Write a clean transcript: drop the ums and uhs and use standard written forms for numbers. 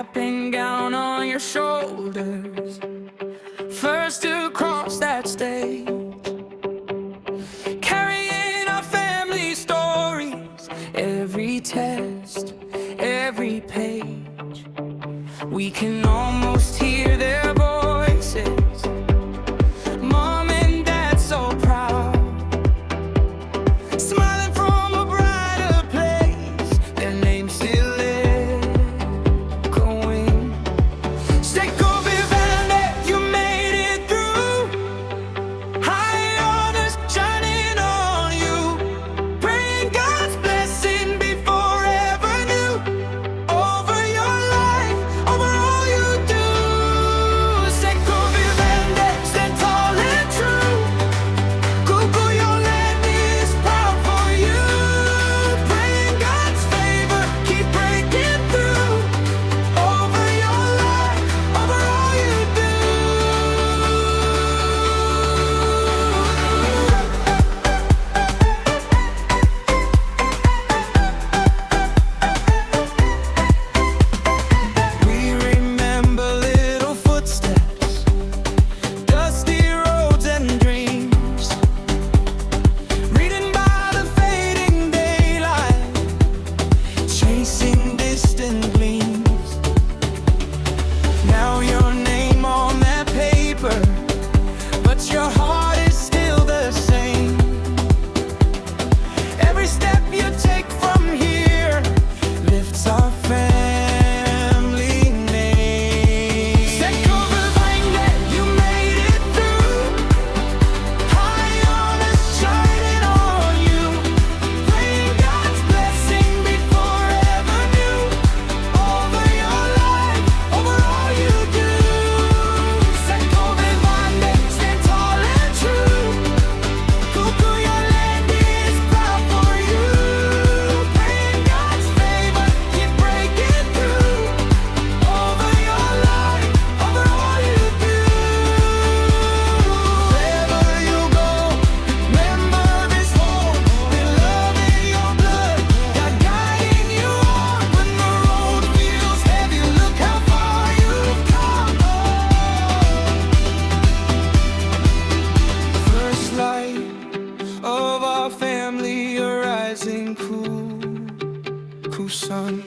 wrapping gown on your shoulders, first to cross that stage, carrying our family stories, every test, every page. We can almost hear their voices, Mom and Dad so proud, smiling from a brighter place, their names still echoing. Sekove Vahndei, you made it through, high honors shining on you, praying God's blessing be forever new, over your life, over all you do. Sekove Vahndei, stand tall and true, Kuku, your land is proud for you, praying God's favor, keep breaking through, over your life, over all you do. We remember little footsteps, dusty roads and dreams, reading by the fading daylight, chasing distant gleams. Now your name on that paper, but your heart is still the same. Every step you take from here lifts our family name. Sekove Vahndei, you made it through, high honors shining on you, praying God's blessing be forever new, over your life, over all you do. Sekove Vahndei, stand tall and true, Kuku, your land is proud for you, praying God's favor, keep breaking through, over your life, over all you do. Wherever you go, remember this home, the love in your blood, God guiding you on when the road feels heavy. Look how far you've come. First light of our family, a rising cool sun.